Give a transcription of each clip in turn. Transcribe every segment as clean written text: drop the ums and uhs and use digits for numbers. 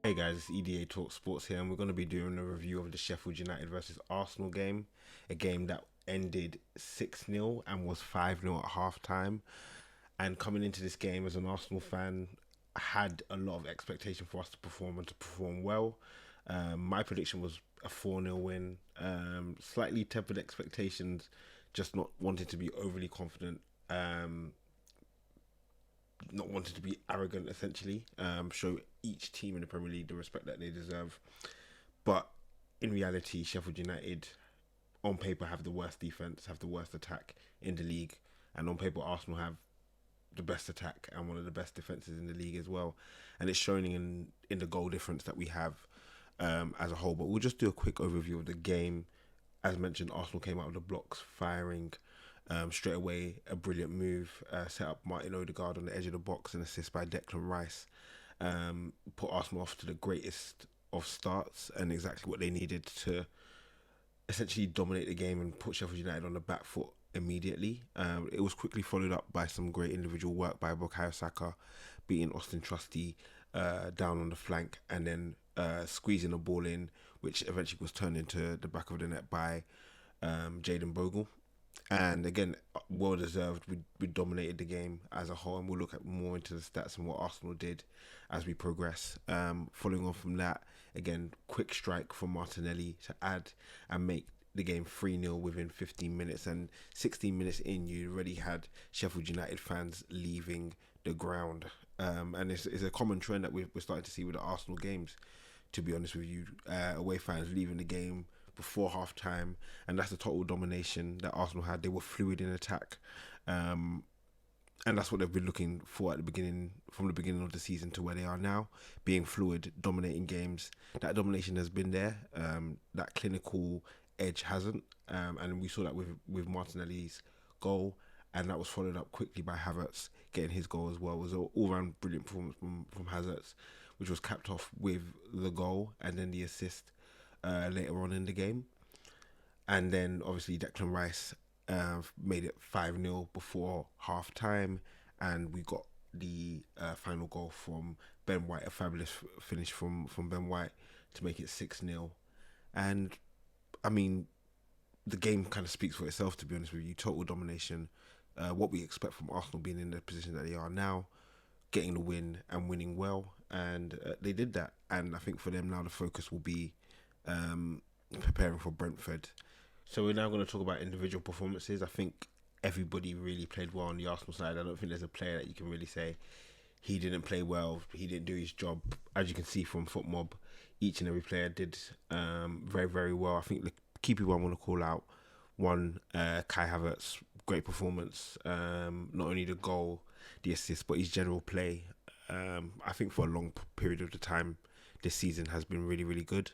Hey guys, it's EDA Talk Sports here, and we're going to be doing a review of the Sheffield United versus Arsenal game, a game that ended 6-0 and was 5-0 at half time. And coming into this game as an Arsenal fan, I had a lot of expectation for us to perform and to perform well. My prediction was a 4-0 win, slightly tempered expectations, just not wanting to be overly confident. Not wanting to be arrogant, essentially. Show each team in the Premier League the respect that they deserve. But in reality, Sheffield United, on paper, have the worst defense, have the worst attack in the league, and on paper, Arsenal have the best attack and one of the best defenses in the league as well. And it's showing in the goal difference that we have as a whole. But we'll just do a quick overview of the game. As mentioned, Arsenal came out of the blocks firing. Straight away, a brilliant move. Set up Martin Odegaard on the edge of the box, and assist by Declan Rice. Put Arsenal off to the greatest of starts and exactly what they needed to essentially dominate the game and put Sheffield United on the back foot immediately. It was quickly followed up by some great individual work by Bukayo Saka, beating Austin Trusty down on the flank, and then squeezing a ball in, which eventually was turned into the back of the net by Jaden Bogle. And again, well deserved. We dominated the game as a whole, and we'll look at more into the stats and what Arsenal did as we progress. Following on from that, again, quick strike from Martinelli to add and make the game 3-0 within 15 minutes. And 16 minutes in, you already had Sheffield United fans leaving the ground. And it's a common trend that we're starting to see with the Arsenal games, to be honest with you. Away fans leaving the game before half time, and that's the total domination that Arsenal had. They were fluid in attack, and that's what they've been looking for at the beginning, from the beginning of the season to where they are now, being fluid, dominating games. That domination has been there. That clinical edge hasn't, and we saw that with Martinelli's goal, and that was followed up quickly by Havertz getting his goal as well. It was an all-round brilliant performance from Havertz, which was capped off with the goal and then the assist later on in the game. And then obviously Declan Rice made it 5-0 before half time, and we got the final goal from Ben White, a fabulous finish from Ben White to make it 6-0. And I mean, the game kind of speaks for itself, to be honest with you. Total domination, what we expect from Arsenal being in the position that they are now, getting the win and winning well, and they did that. And I think for them now the focus will be preparing for Brentford. So we're now going to talk about individual performances. I think everybody really played well on the Arsenal side. I don't think there's a player that you can really say he didn't play well, he didn't do his job. As you can see from FootMob, each and every player did very, very well. I think the key people I want to call out, one, Kai Havertz, great performance. Not only the goal, the assist, but his general play. I think for a long period of the time this season has been really, really good.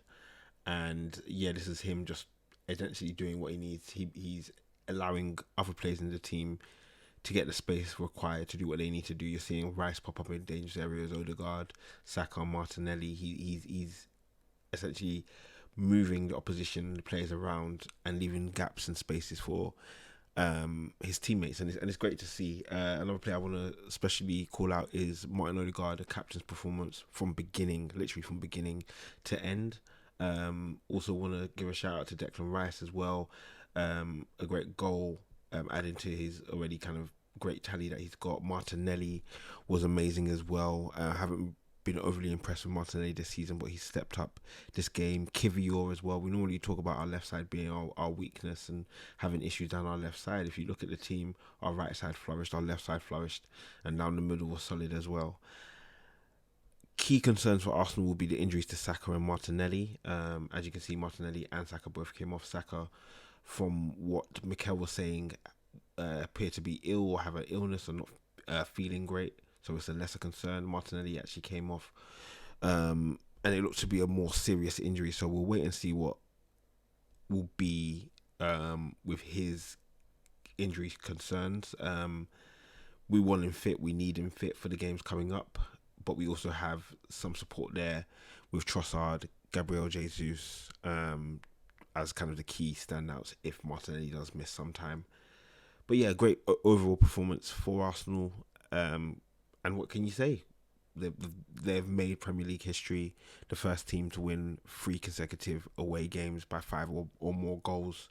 And yeah, this is him just essentially doing what he needs. He's allowing other players in the team to get the space required to do what they need to do. You're seeing Rice pop up in dangerous areas, Odegaard, Saka, Martinelli. He's essentially moving the opposition, the players around, and leaving gaps and spaces for his teammates, and it's great to see. Another player I want to especially call out is Martin Odegaard, the captain's performance from literally from beginning to end. Also want to give a shout out to Declan Rice as well. A great goal, adding to his already kind of great tally that he's got. Martinelli was amazing as well. Haven't been overly impressed with Martinelli this season, but he stepped up this game. Kivior as well. We normally talk about our left side being our weakness and having issues down our left side. If you look at the team, our right side flourished, our left side flourished, and down the middle was solid as well. Key concerns for Arsenal will be the injuries to Saka and Martinelli. As you can see, Martinelli and Saka both came off. Saka, from what Mikel was saying, appeared to be ill or have an illness or not feeling great. So it's a lesser concern. Martinelli actually came off. And it looked to be a more serious injury. So we'll wait and see what will be with his injury concerns. We want him fit. We need him fit for the games coming up. But we also have some support there with Trossard, Gabriel Jesus as kind of the key standouts if Martinelli does miss some time. But yeah, great overall performance for Arsenal. And what can you say? they've made Premier League history, the first team to win 3 consecutive away games by 5 or more goals,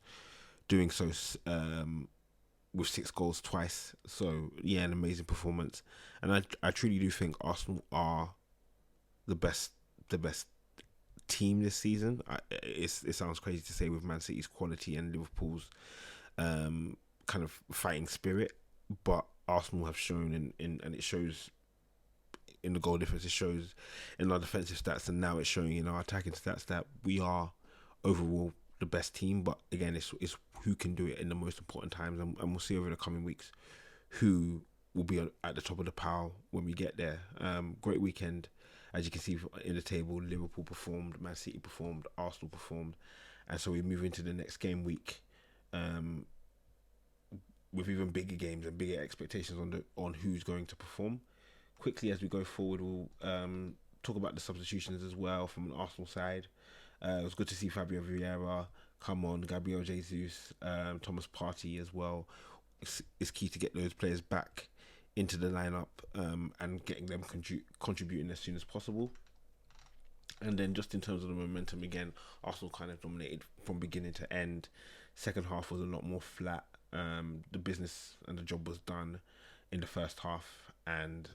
doing so with 6 goals twice. So yeah, an amazing performance, and I truly do think Arsenal are the best team this season. It sounds crazy to say with Man City's quality and Liverpool's kind of fighting spirit, but Arsenal have shown and it shows in the goal difference, it shows in our defensive stats, and now it's showing in our attacking stats that we are overall the best team. But again, it's who can do it in the most important times, and we'll see over the coming weeks who will be at the top of the pile when we get there. Great weekend, as you can see in the table. Liverpool performed, Man City performed, Arsenal performed, and so we move into the next game week with even bigger games and bigger expectations on who's going to perform. Quickly as we go forward, we'll talk about the substitutions as well from an Arsenal side. It was good to see Fabio Vieira come on, Gabriel Jesus, Thomas Partey as well. It's key to get those players back into the lineup and getting them contributing as soon as possible. And then just in terms of the momentum, again, Arsenal kind of dominated from beginning to end. Second half was a lot more flat. The business and the job was done in the first half, and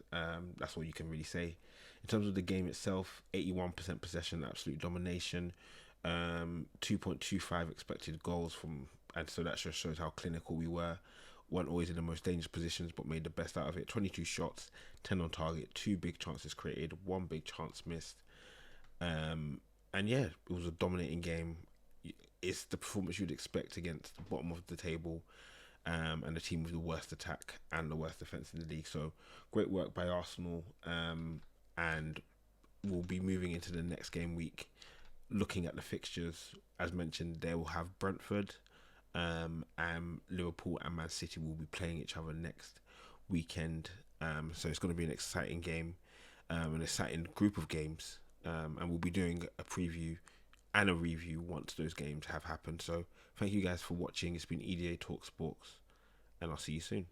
that's all you can really say. In terms of the game itself, 81% possession, absolute domination, 2.25 expected goals and so that just shows how clinical we were. Weren't always in the most dangerous positions, but made the best out of it. 22 shots, 10 on target, 2 big chances created, 1 big chance missed. And yeah, it was a dominating game. It's the performance you'd expect against the bottom of the table, and the team with the worst attack and the worst defence in the league. So great work by Arsenal, and we'll be moving into the next game week. Looking at the fixtures, as mentioned, they will have Brentford, and Liverpool and Man City will be playing each other next weekend. So it's going to be an exciting game, an exciting group of games, and we'll be doing a preview and a review once those games have happened. So thank you guys for watching. It's been EDA Talk Sports, and I'll see you soon.